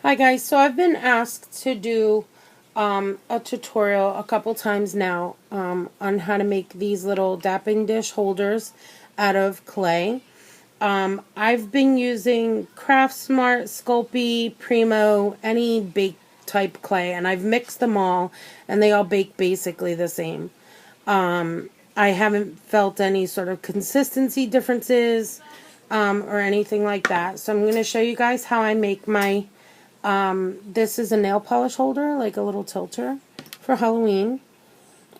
Hi guys, so I've been asked to do a tutorial a couple times now on how to make these little dapping dish holders out of clay. I've been using Craft Smart, Sculpey, Primo, any bake type clay, and I've mixed them all and they all bake basically the same. I haven't felt any sort of consistency differences or anything like that. So I'm going to show you guys how I make my this is a nail polish holder, like a little tilter for Halloween.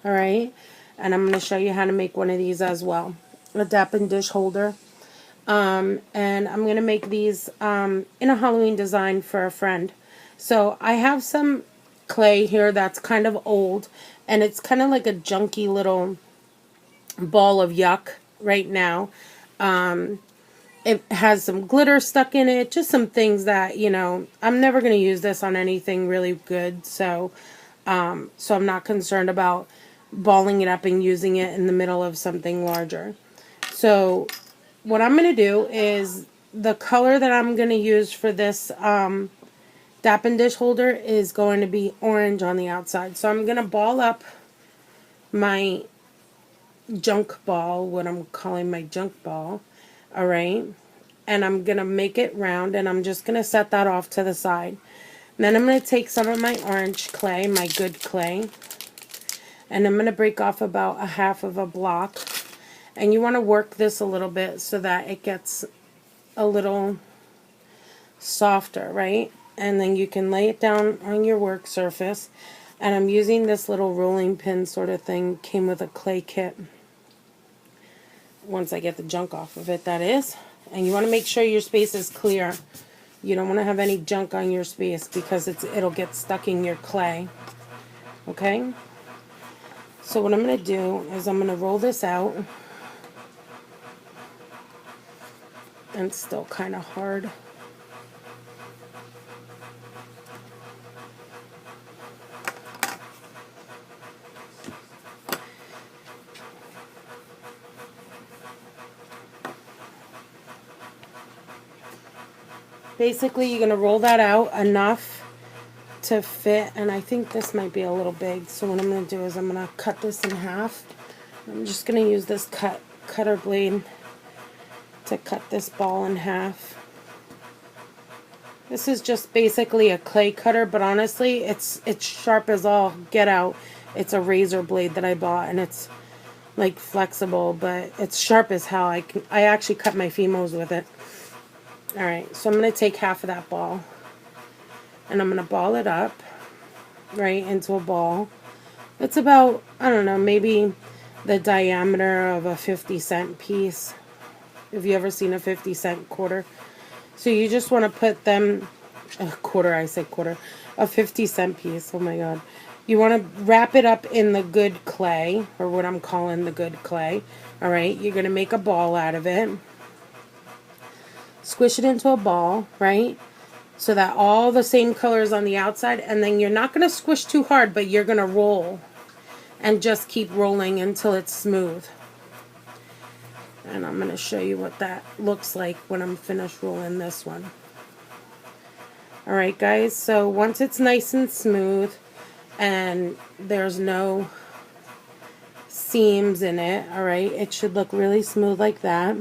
Alright. And I'm going to show you how to make one of these as well. A dapping dish holder. And I'm going to make these in a Halloween design for a friend. So I have some clay here that's kind of old. And it's kind of like a junky little ball of yuck right now. It has some glitter stuck in it, just some things that, you know, I'm never going to use this on anything really good, so I'm not concerned about balling it up and using it in the middle of something larger. So what I'm going to do is the color that I'm going to use for this dapping dish holder is going to be orange on the outside. So I'm going to ball up my junk ball, what I'm calling my junk ball. Alright, and I'm going to make it round, and I'm just going to set that off to the side. And then I'm going to take some of my orange clay, my good clay, and I'm going to break off about a half of a block. And you want to work this a little bit so that it gets a little softer, right? And then you can lay it down on your work surface. And I'm using this little rolling pin sort of thing, came with a clay kit. Once I get the junk off of it, that is. And you want to make sure your space is clear. You don't want to have any junk on your space because it'll get stuck in your clay. Okay? So what I'm going to do is I'm going to roll this out. And it's still kind of hard. Basically, you're going to roll that out enough to fit, and I think this might be a little big, so what I'm going to do is I'm going to cut this in half. I'm just going to use this cutter blade to cut this ball in half. This is just basically a clay cutter, but honestly, it's sharp as all get out. It's a razor blade that I bought, and it's like flexible, but it's sharp as hell. I actually cut my Fimos with it. Alright, so I'm going to take half of that ball, and I'm going to ball it up right into a ball. It's about, I don't know, maybe the diameter of a 50-cent piece, if you ever seen a 50-cent quarter. So you just want to put them, a 50-cent piece, oh my god. You want to wrap it up in the good clay, or what I'm calling the good clay. Alright, you're going to make a ball out of it. Squish it into a ball, right? So that all the same color is on the outside, and then you're not going to squish too hard, but you're going to roll and just keep rolling until it's smooth. And I'm going to show you what that looks like when I'm finished rolling this one. Alright guys, so once it's nice and smooth and there's no seams in it, alright, it should look really smooth like that.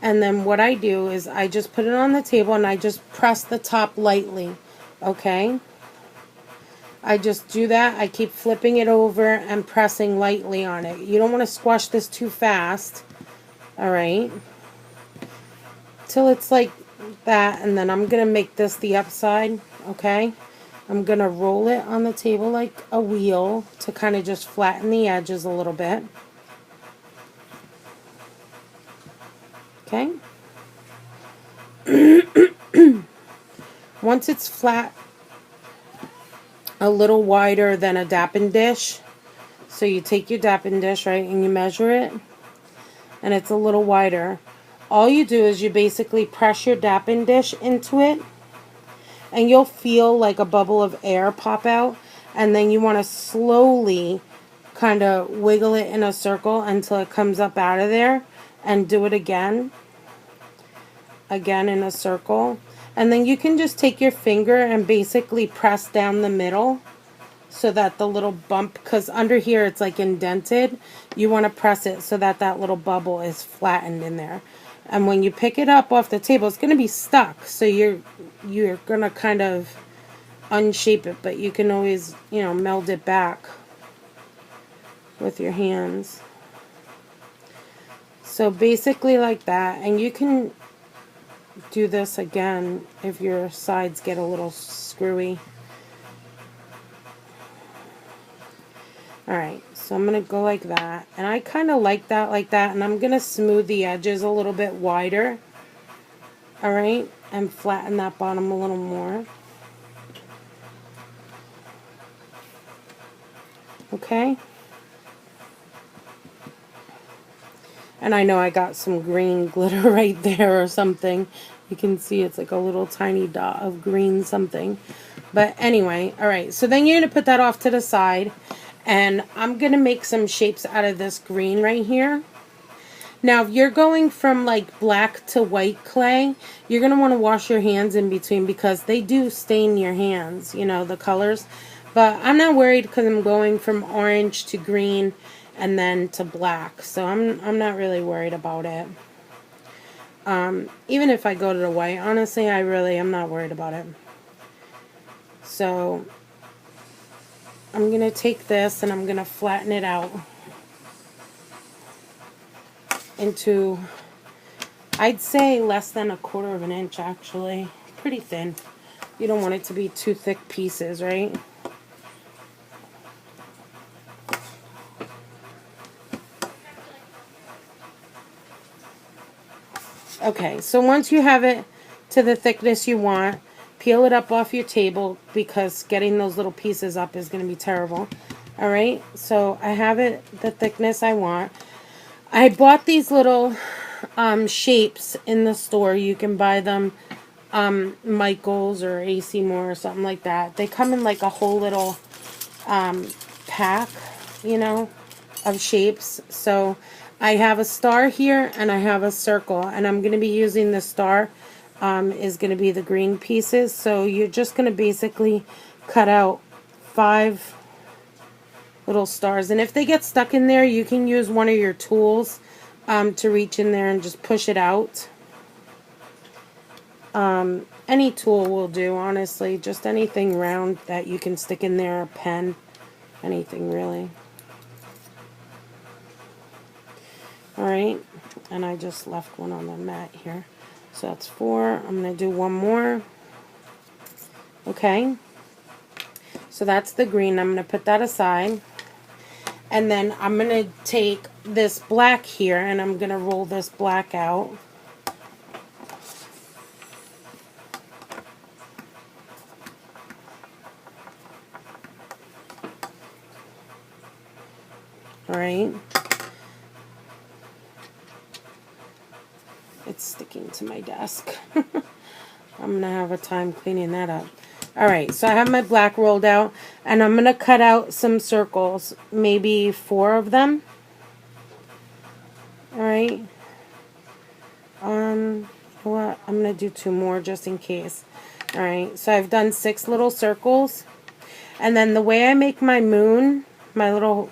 And then what I do is I just put it on the table and I just press the top lightly, okay? I just do that. I keep flipping it over and pressing lightly on it. You don't want to squash this too fast, alright? Till it's like that, and then I'm going to make this the upside, okay? I'm going to roll it on the table like a wheel to kind of just flatten the edges a little bit. Okay. Once it's flat, a little wider than a dapping dish, so you take your dapping dish, right, and you measure it, and it's a little wider. All you do is you basically press your dapping dish into it, and you'll feel like a bubble of air pop out, and then you want to slowly kind of wiggle it in a circle until it comes up out of there, and do it again in a circle, And then you can just take your finger and basically press down the middle so that the little bump, because under here it's like indented, you want to press it so that that little bubble is flattened in there. And when you pick it up off the table, it's going to be stuck. So you're going to kind of unshape it, but you can always, you know, meld it back with your hands. So basically like that. And you can do this again if your sides get a little screwy. Alright, so I'm going to go like that. And I kind of like that, and I'm going to smooth the edges a little bit wider. Alright, and flatten that bottom a little more. Okay. And I know I got some green glitter right there or something. You can see it's like a little tiny dot of green something. But anyway, alright, so then you're going to put that off to the side. And I'm going to make some shapes out of this green right here. Now, if you're going from like black to white clay, you're going to want to wash your hands in between because they do stain your hands, you know, the colors. But I'm not worried because I'm going from orange to green and then to black. So I'm not really worried about it. Even if I go to the white, honestly, I really am not worried about it. So I'm going to take this and I'm going to flatten it out into, I'd say less than 1/4 of an inch actually. Pretty thin. You don't want it to be too thick pieces, right? Okay, so once you have it to the thickness you want, peel it up off your table because getting those little pieces up is going to be terrible. Alright, so I have it the thickness I want. I bought these little shapes in the store. You can buy them Michael's or AC Moore or something like that. They come in like a whole little pack, you know, of shapes. So I have a star here and I have a circle, and I'm going to be using the star is going to be the green pieces. So you're just going to basically cut out 5 little stars, and if they get stuck in there, you can use one of your tools to reach in there and just push it out. Any tool will do, honestly, just anything round that you can stick in there, a pen, anything really. Alright, and I just left one on the mat here. So that's 4. I'm going to do one more. Okay, so that's the green. I'm going to put that aside. And then I'm going to take this black here and I'm going to roll this black out. Alright. It's sticking to my desk. I'm going to have a time cleaning that up. Alright, so I have my black rolled out, and I'm going to cut out some circles, maybe 4 of them. Alright. You know what? I'm going to do 2 more just in case. Alright, so I've done 6 little circles. And then the way I make my moon, my little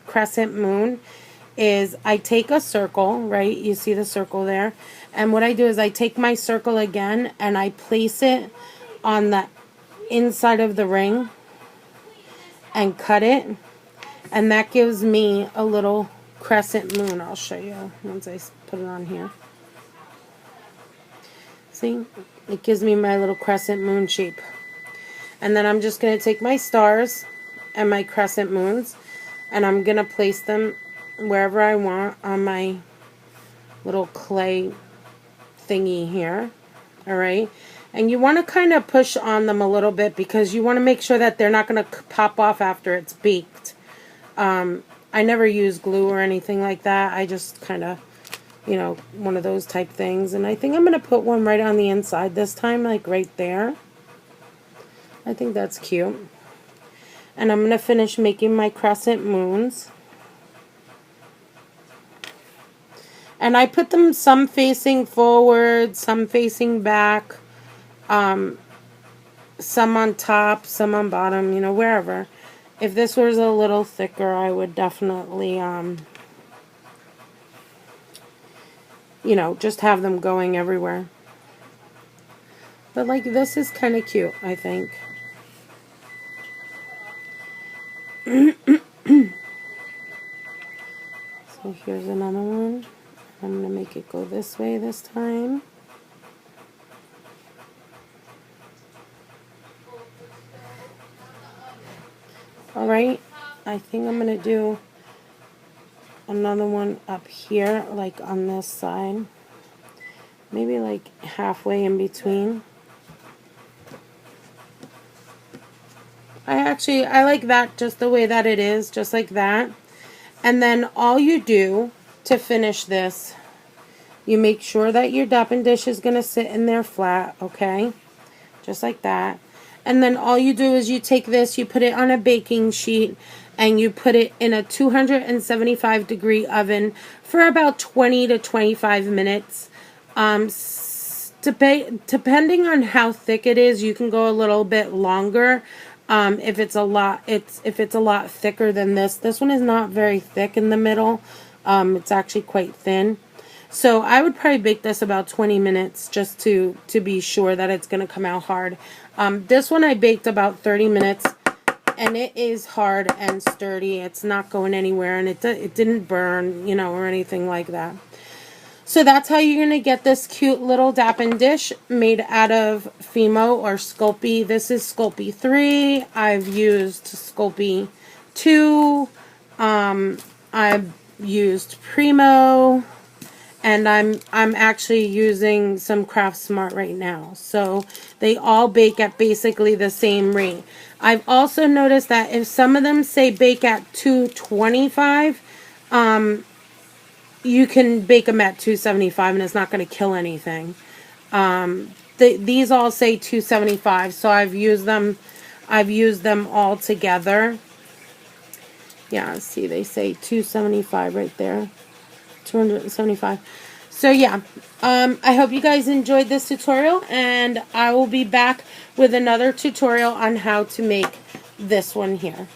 crescent moon, is I take a circle, right? You see the circle there? And what I do is I take my circle again and I place it on the inside of the ring and cut it, and that gives me a little crescent moon. I'll show you once I put it on here. See? It gives me my little crescent moon shape. And then I'm just going to take my stars and my crescent moons and I'm going to place them wherever I want on my little clay thingy here. Alright? And you want to kind of push on them a little bit because you want to make sure that they're not going to pop off after it's baked. I never use glue or anything like that. I just kind of, you know, one of those type things. And I think I'm going to put one right on the inside this time, like right there. I think that's cute. And I'm going to finish making my crescent moons. And I put them some facing forward, some facing back. some on top, some on bottom, you know, wherever. If this was a little thicker, I would definitely, you know, just have them going everywhere. But like this is kind of cute, I think. So here's another one. I'm going to make it go this way this time. Alright, I think I'm going to do another one up here, like on this side. Maybe like halfway in between. I like that just the way that it is, just like that. And then all you do to finish this, you make sure that your Dapper dish is going to sit in there flat, okay? Just like that. And then all you do is you take this, you put it on a baking sheet, and you put it in a 275-degree oven for about 20 to 25 minutes. Depending on how thick it is, you can go a little bit longer. If it's a lot thicker than this. This one is not very thick in the middle. It's actually quite thin. So I would probably bake this about 20 minutes just to be sure that it's going to come out hard. This one I baked about 30 minutes, and it is hard and sturdy. It's not going anywhere, and it didn't burn, you know, or anything like that. So that's how you're going to get this cute little Dapper dish made out of Fimo or Sculpey. This is Sculpey 3. I've used Sculpey 2. I've used Primo. And I'm actually using some Craft Smart right now. So they all bake at basically the same rate. I've also noticed that if some of them say bake at 225, you can bake them at 275 and it's not going to kill anything. These all say 275, so I've used them all together. Yeah, see, they say 275 right there. 275. So yeah, I hope you guys enjoyed this tutorial, and I will be back with another tutorial on how to make this one here.